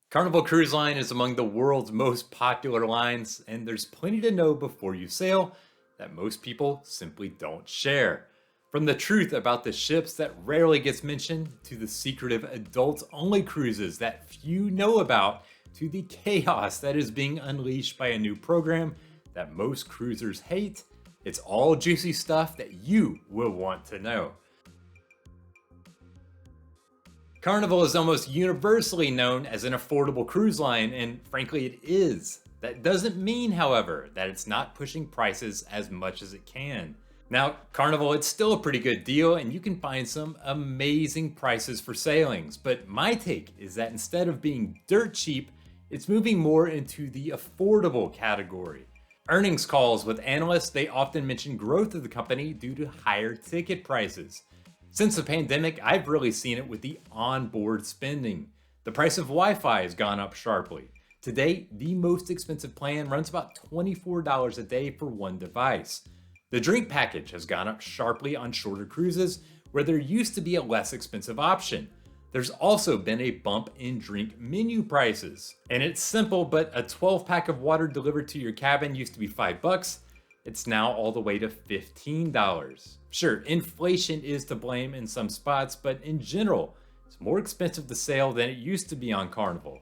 Carnival Cruise Line is among the world's most popular lines, and there's plenty to know before you sail that most people simply don't share. From the truth about the ships that rarely gets mentioned, to the secretive adults-only cruises that few know about, to the chaos that is being unleashed by a new program that most cruisers hate, it's all juicy stuff that you will want to know. Carnival is almost universally known as an affordable cruise line, and frankly, it is. That doesn't mean, however, that it's not pushing prices as much as it can. Now, Carnival, it's still a pretty good deal, and you can find some amazing prices for sailings. But my take is that instead of being dirt cheap, it's moving more into the affordable category. Earnings calls with analysts, they often mention growth of the company due to higher ticket prices. Since the pandemic, I've really seen it with the onboard spending. The price of Wi-Fi has gone up sharply. Today, the most expensive plan runs about $24 a day for one device. The drink package has gone up sharply on shorter cruises, where there used to be a less expensive option. There's also been a bump in drink menu prices. And it's simple, but a 12-pack of water delivered to your cabin used to be $5. It's now all the way to $15. Sure, inflation is to blame in some spots, but in general, it's more expensive to sail than it used to be on Carnival.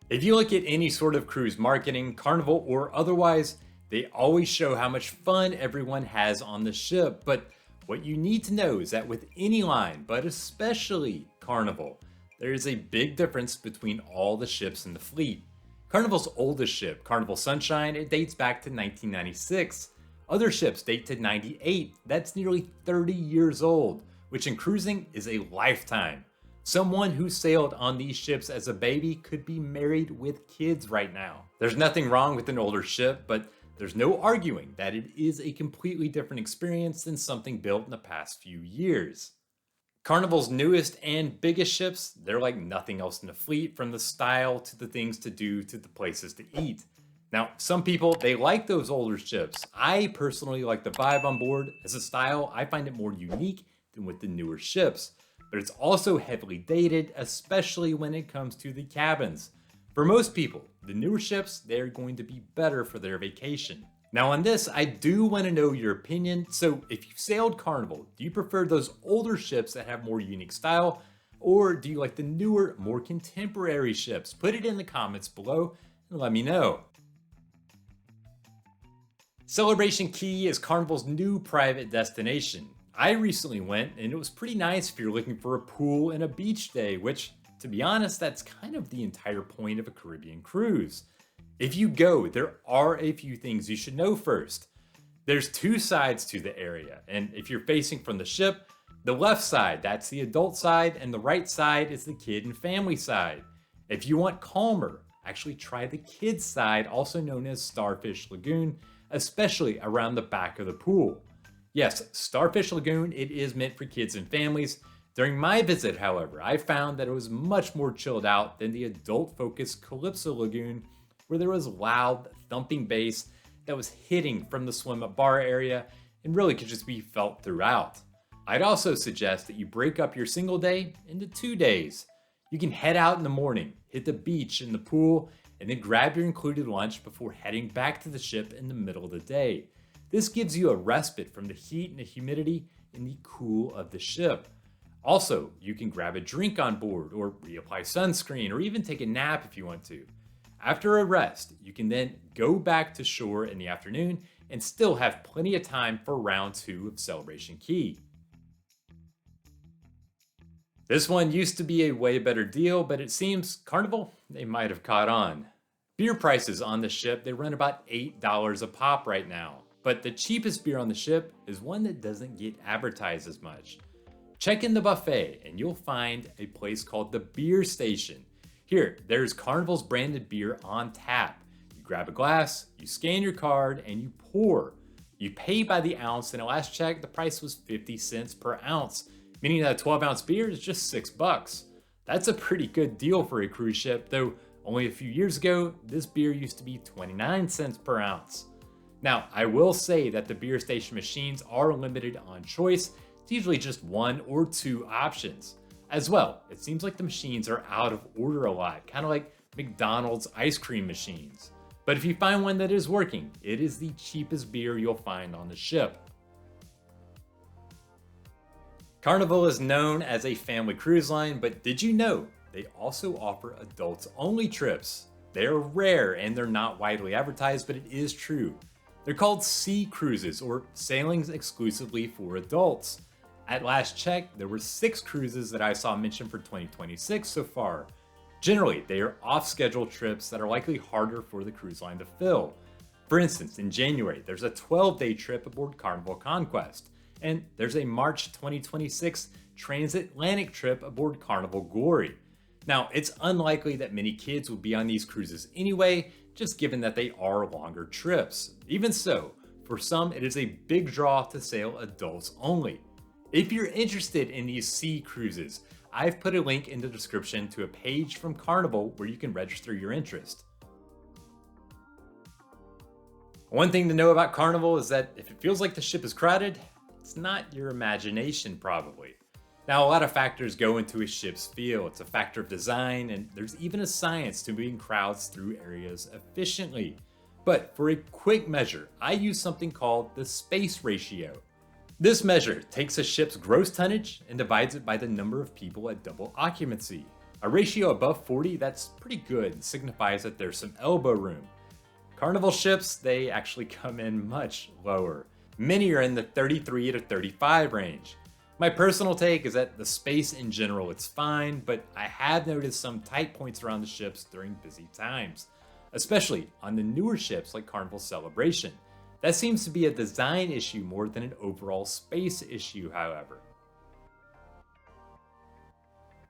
If you look at any sort of cruise marketing, Carnival or otherwise, they always show how much fun everyone has on the ship. But what you need to know is that with any line, but especially Carnival, there is a big difference between all the ships in the fleet. Carnival's oldest ship, Carnival Sunshine, it dates back to 1996. Other ships date to 98. That's nearly 30 years old, which in cruising is a lifetime. Someone who sailed on these ships as a baby could be married with kids right now. There's nothing wrong with an older ship, but there's no arguing that it is a completely different experience than something built in the past few years. Carnival's newest and biggest ships, they're like nothing else in the fleet, from the style to the things to do to the places to eat. Now, some people, they like those older ships. I personally like the vibe on board. As a style, I find it more unique than with the newer ships. But it's also heavily dated, especially when it comes to the cabins. For most people, the newer ships, they're going to be better for their vacation. Now on this, I do want to know your opinion. So if you've sailed Carnival, do you prefer those older ships that have more unique style? Or do you like the newer, more contemporary ships? Put it in the comments below and let me know. Celebration Key is Carnival's new private destination. I recently went and it was pretty nice if you're looking for a pool and a beach day, which, to be honest, that's kind of the entire point of a Caribbean cruise. If you go, there are a few things you should know first. There's two sides to the area, and if you're facing from the ship, the left side, that's the adult side, and the right side is the kid and family side. If you want calmer, actually try the kids side, also known as Starfish Lagoon, especially around the back of the pool. Yes, Starfish Lagoon, it is meant for kids and families. During my visit, however, I found that it was much more chilled out than the adult-focused Calypso Lagoon, where there was loud, thumping bass that was hitting from the swim-up bar area and really could just be felt throughout. I'd also suggest that you break up your single day into 2 days. You can head out in the morning, hit the beach and the pool, and then grab your included lunch before heading back to the ship in the middle of the day. This gives you a respite from the heat and the humidity in the cool of the ship. Also, you can grab a drink on board or reapply sunscreen or even take a nap if you want to. After a rest, you can then go back to shore in the afternoon and still have plenty of time for round 2 of Celebration Key. This one used to be a way better deal, but it seems Carnival, they might have caught on. Beer prices on the ship, they run about $8 a pop right now, but the cheapest beer on the ship is one that doesn't get advertised as much. Check in the buffet and you'll find a place called the Beer Station. Here, there's Carnival's branded beer on tap. You grab a glass, you scan your card, and you pour. You pay by the ounce, and at last check, the price was 50 cents per ounce, meaning that a 12-ounce beer is just $6. That's a pretty good deal for a cruise ship, though only a few years ago, this beer used to be 29 cents per ounce. Now, I will say that the beer station machines are limited on choice. It's usually just 1 or 2 options. As well, it seems like the machines are out of order a lot, kind of like McDonald's ice cream machines. But if you find one that is working, it is the cheapest beer you'll find on the ship. Carnival is known as a family cruise line, but did you know they also offer adults only trips? They're rare and they're not widely advertised, but it is true. They're called sea cruises or sailings exclusively for adults. At last check, there were 6 cruises that I saw mentioned for 2026 so far. Generally, they are off-schedule trips that are likely harder for the cruise line to fill. For instance, in January, there's a 12-day trip aboard Carnival Conquest, and there's a March 2026 transatlantic trip aboard Carnival Glory. Now, it's unlikely that many kids will be on these cruises anyway, just given that they are longer trips. Even so, for some, it is a big draw to sail adults only. If you're interested in these sea cruises, I've put a link in the description to a page from Carnival where you can register your interest. One thing to know about Carnival is that if it feels like the ship is crowded, it's not your imagination probably. Now, a lot of factors go into a ship's feel. It's a factor of design, and there's even a science to moving crowds through areas efficiently. But for a quick measure, I use something called the space ratio. This measure takes a ship's gross tonnage and divides it by the number of people at double occupancy. A ratio above 40, that's pretty good and signifies that there's some elbow room. Carnival ships, they actually come in much lower. Many are in the 33 to 35 range. My personal take is that the space in general is fine, but I have noticed some tight points around the ships during busy times, especially on the newer ships like Carnival Celebration. That seems to be a design issue more than an overall space issue, however.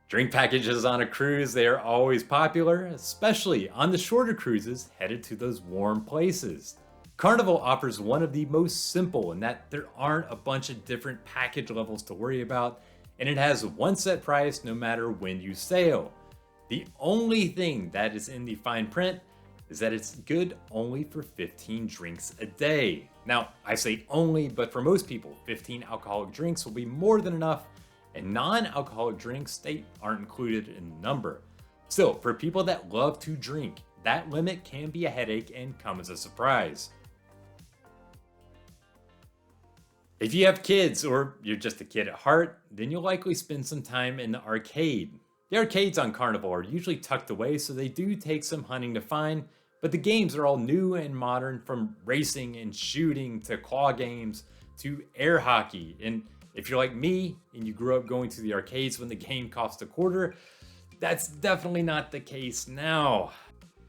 Drink packages on a cruise, they are always popular, especially on the shorter cruises headed to those warm places. Carnival offers one of the most simple in that there aren't a bunch of different package levels to worry about, and it has one set price no matter when you sail. The only thing that is in the fine print is that it's good only for 15 drinks a day. Now, I say only, but for most people, 15 alcoholic drinks will be more than enough, and non-alcoholic drinks, they aren't included in the number. Still, for people that love to drink, that limit can be a headache and come as a surprise. If you have kids or you're just a kid at heart, then you'll likely spend some time in the arcade. The arcades on Carnival are usually tucked away, so they do take some hunting to find, but the games are all new and modern, from racing and shooting to claw games to air hockey. And if you're like me and you grew up going to the arcades when the game cost a quarter, that's definitely not the case now.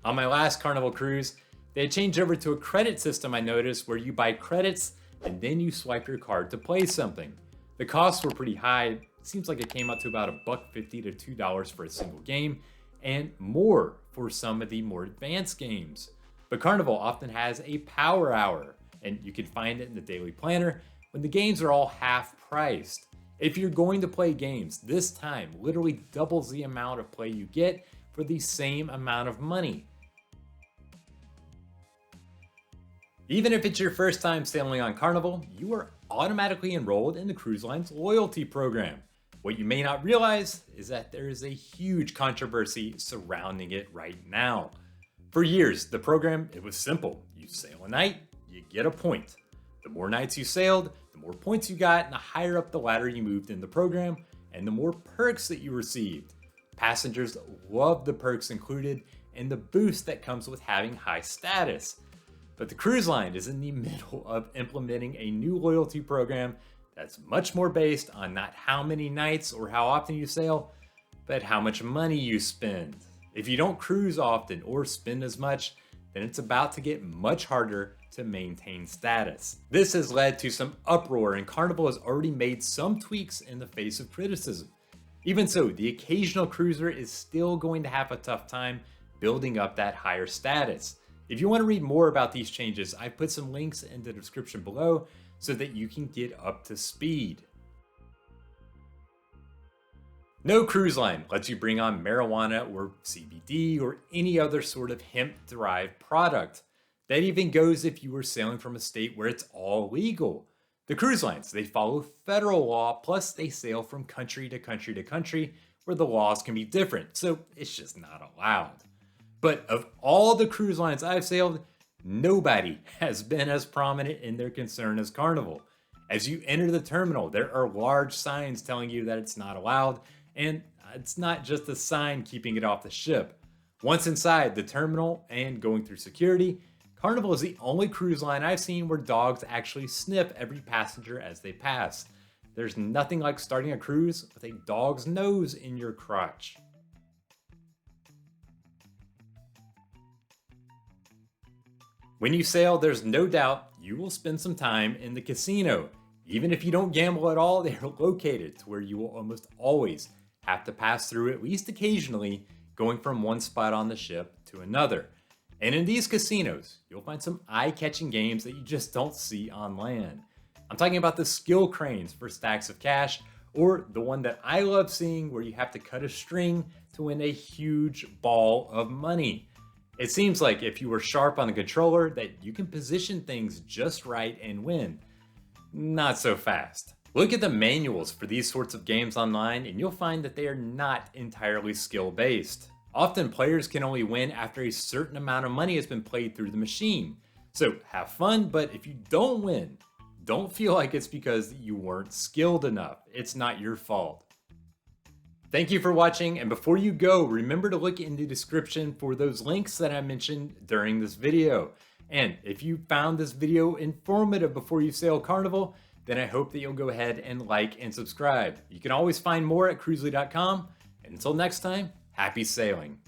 On my last Carnival cruise, they had changed over to a credit system, I noticed, where you buy credits and then you swipe your card to play something. The costs were pretty high. It seems like it came out to about $1.50 to $2 for a single game, and more for some of the more advanced games. But Carnival often has a power hour, and you can find it in the daily planner when the games are all half priced. If you're going to play games, this time literally doubles the amount of play you get for the same amount of money. Even if it's your first time sailing on Carnival, you are automatically enrolled in the cruise line's loyalty program. What you may not realize is that there is a huge controversy surrounding it right now. For years, the program, it was simple. You sail a night, you get a point. The more nights you sailed, the more points you got, and the higher up the ladder you moved in the program, and the more perks that you received. Passengers love the perks included and the boost that comes with having high status. But the cruise line is in the middle of implementing a new loyalty program that's much more based on not how many nights or how often you sail, but how much money you spend. If you don't cruise often or spend as much, then it's about to get much harder to maintain status. This has led to some uproar, and Carnival has already made some tweaks in the face of criticism. Even so, the occasional cruiser is still going to have a tough time building up that higher status. If you want to read more about these changes, I've put some links in the description below so that you can get up to speed. No cruise line lets you bring on marijuana or CBD or any other sort of hemp-derived product. That even goes if you were sailing from a state where it's all legal. The cruise lines, they follow federal law, plus they sail from country to country to country, where the laws can be different, so it's just not allowed. But of all the cruise lines I've sailed, nobody has been as prominent in their concern as Carnival. As you enter the terminal, there are large signs telling you that it's not allowed, and it's not just a sign keeping it off the ship. Once inside the terminal and going through security, Carnival is the only cruise line I've seen where dogs actually sniff every passenger as they pass. There's nothing like starting a cruise with a dog's nose in your crotch. When you sail, there's no doubt you will spend some time in the casino. Even if you don't gamble at all, they are located to where you will almost always have to pass through at least occasionally, going from one spot on the ship to another. And in these casinos, you'll find some eye-catching games that you just don't see on land. I'm talking about the skill cranes for stacks of cash, or the one that I love seeing where you have to cut a string to win a huge ball of money. It seems like if you were sharp on the controller that you can position things just right and win. Not so fast. Look at the manuals for these sorts of games online and you'll find that they are not entirely skill-based. Often players can only win after a certain amount of money has been played through the machine. So have fun, but if you don't win, don't feel like it's because you weren't skilled enough. It's not your fault. Thank you for watching, and before you go, remember to look in the description for those links that I mentioned during this video. And if you found this video informative before you sail Carnival, then I hope that you'll go ahead and like and subscribe. You can always find more at Cruzely.com, and until next time, happy sailing.